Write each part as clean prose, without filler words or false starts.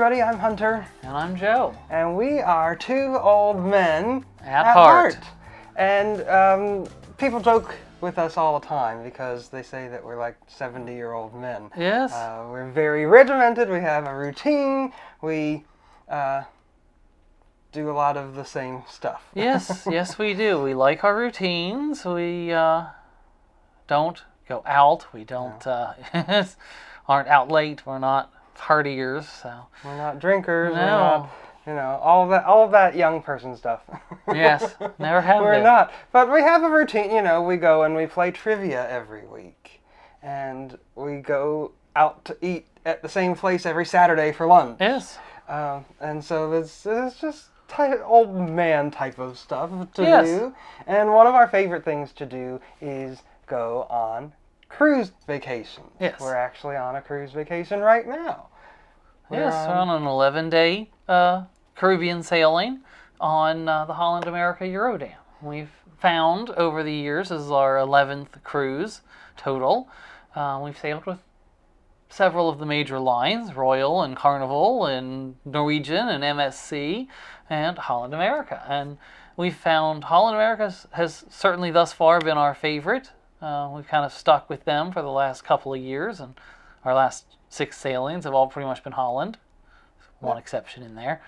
everybody, I'm Hunter. And I'm Joe. And we are two old men at heart. And people joke with us all the time because they say that we're like 70-year-old men. Yes. We're very regimented, we have a routine, we do a lot of the same stuff. Yes, we do. We like our routines. We don't go out. We don't aren't out late. We're not partiers. So we're not drinkers. No. We're not, all of that young person stuff. Yes, never have We're been. not. But we have a routine. We go and we play trivia every week, and we go out to eat at the same place every Saturday for lunch. Yes. And so it's just old man type of stuff to Yes. do. And one of our favorite things to do is go on cruise vacations. Yes. We're actually on a cruise vacation right now. We're on an 11-day Caribbean sailing on the Holland America Eurodam. We've found over the years, this is our 11th cruise total. We've sailed with several of the major lines, Royal and Carnival and Norwegian and MSC and Holland America. And we've found Holland America has certainly thus far been our favorite. We've kind of stuck with them for the last couple of years, and our last 6 sailings have all pretty much been Holland. One exception in there.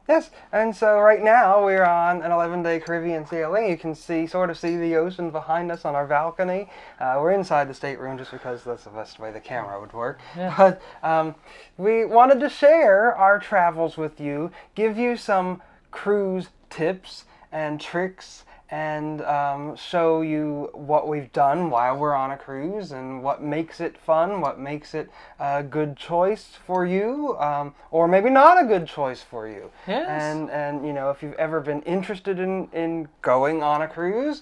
Yes, and so right now we're on an 11-day Caribbean sailing. You can sort of see the ocean behind us on our balcony. We're inside the stateroom just because that's the best way the camera would work. Yeah. But we wanted to share our travels with you, give you some cruise tips and tricks, and show you what we've done while we're on a cruise and what makes it fun, what makes it a good choice for you, or maybe not a good choice for you. Yes. And if you've ever been interested in going on a cruise,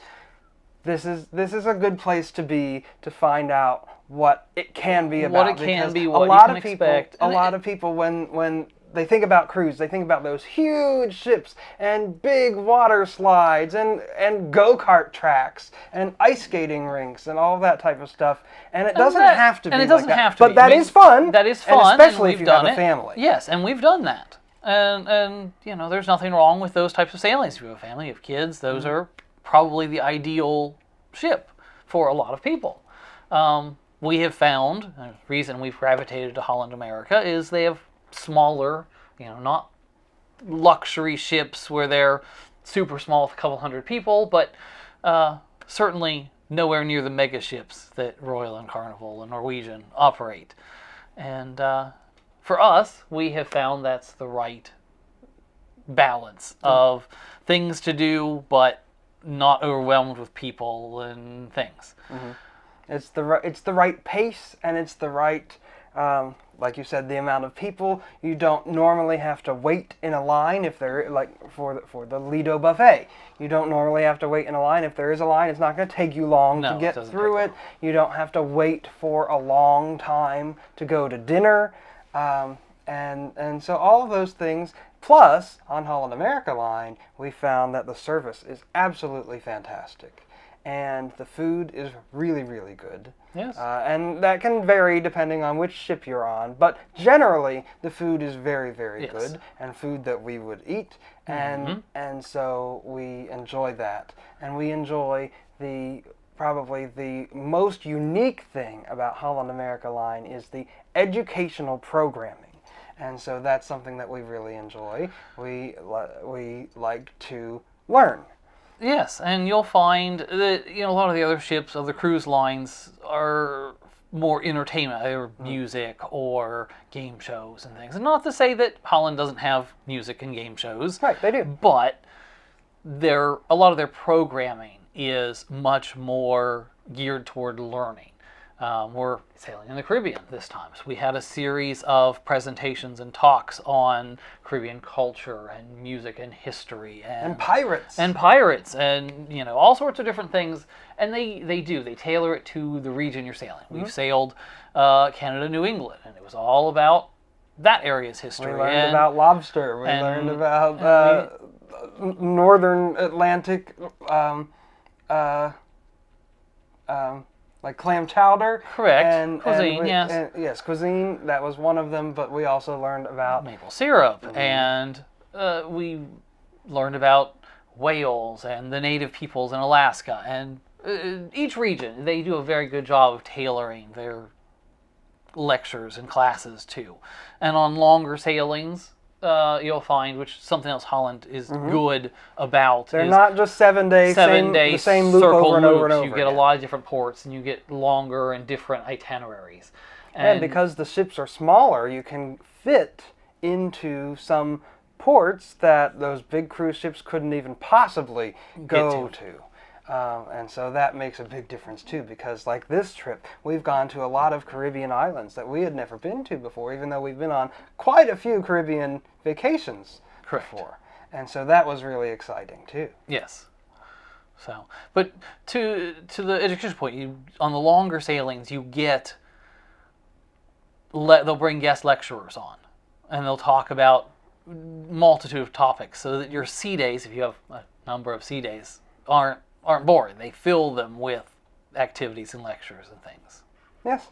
this is a good place to be to find out what it can be about. What it can be, what a lot you of can people, expect. A lot of people when they think about cruise, they think about those huge ships and big water slides and go-kart tracks and ice skating rinks and all that type of stuff. And it doesn't have to be and it doesn't like that. have to But be. that is fun. That is and fun. especially and if we've you have done a family. Yes, and we've done that. And there's nothing wrong with those types of sailings. If you have a family, you have kids, those are probably the ideal ship for a lot of people. We have found, the reason we've gravitated to Holland America is they have smaller, not luxury ships where they're super small with a couple hundred people, but certainly nowhere near the mega ships that Royal and Carnival and Norwegian operate. And for us, we have found that's the right balance of things to do, but not overwhelmed with people and things. Mm-hmm. It's the right pace, and it's the right, like you said, the amount of people. You don't normally have to wait in a line if they're for the Lido buffet. You don't normally have to wait in a line. If there is a line, it's not going to take you long to get through it. You don't have to wait for a long time to go to dinner, and so all of those things. Plus, on Holland America line, we found that the service is absolutely fantastic. And the food is really, really good. Yes. And that can vary depending on which ship you're on. But generally, the food is very, very good, and food that we would eat. And so we enjoy that. And we enjoy probably the most unique thing about Holland America line is the educational programming. And so that's something that we really enjoy. We like to learn. Yes, and you'll find that a lot of the other ships, of the cruise lines, are more entertainment, either music or game shows and things. And not to say that Holland doesn't have music and game shows. Right, they do. But a lot of their programming is much more geared toward learning. We're sailing in the Caribbean this time, so we had a series of presentations and talks on Caribbean culture and music and history and pirates and all sorts of different things. And they tailor it to the region you're sailing. We've sailed Canada, New England, and it was all about that area's history. We learned about lobster. We learned about northern Atlantic like clam chowder. Correct. Cuisine, yes. Yes, cuisine, that was one of them, but we also learned about Maple syrup, and we learned about whales and the native peoples in Alaska. And each region, they do a very good job of tailoring their lectures and classes too. And on longer sailings, you'll find, which something else Holland is good about. They're not just 7 days, the same loop circle over and over and over. You get a lot of different ports, and you get longer and different itineraries. And because the ships are smaller, you can fit into some ports that those big cruise ships couldn't even possibly go to. And so that makes a big difference too, because like this trip, we've gone to a lot of Caribbean islands that we had never been to before, even though we've been on quite a few Caribbean vacations before. And so that was really exciting too. Yes. So, but to the education point, on the longer sailings, you get they'll bring guest lecturers on, and they'll talk about multitude of topics, so that your sea days, if you have a number of sea days, aren't boring. They fill them with activities and lectures and things. Yes,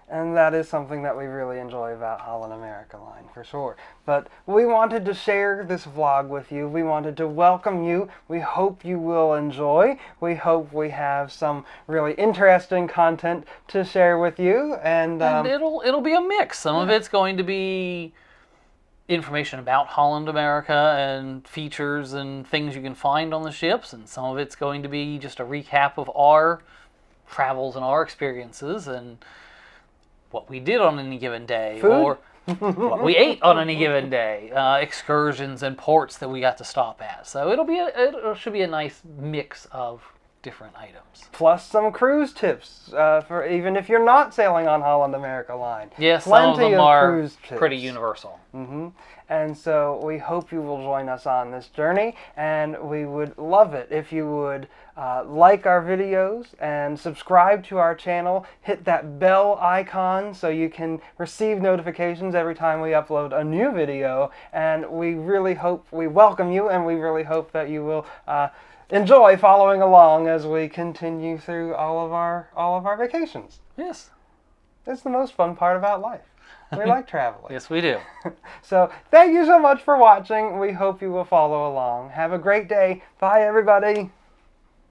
and that is something that we really enjoy about Holland America Line, for sure. But we wanted to share this vlog with you. We wanted to welcome you. We hope you will enjoy. We hope we have some really interesting content to share with you. And it'll be a mix. Some of it's going to be information about Holland America and features and things you can find on the ships, and some of it's going to be just a recap of our travels and our experiences and what we did on any given day. Food? Or what we ate on any given day, excursions and ports that we got to stop at. So it should be a nice mix of different items. Plus some cruise tips, for even if you're not sailing on Holland America Line. Yes, some of them are cruise tips. pretty universal. And so we hope you will join us on this journey, and we would love it if you would like our videos and subscribe to our channel. Hit that bell icon so you can receive notifications every time we upload a new video. And we really hope, we welcome you, and we really hope that you will enjoy following along as we continue through all of our vacations. Yes. It's the most fun part about life. We like traveling. Yes, we do. So thank you so much for watching. We hope you will follow along. Have a great day. Bye, everybody.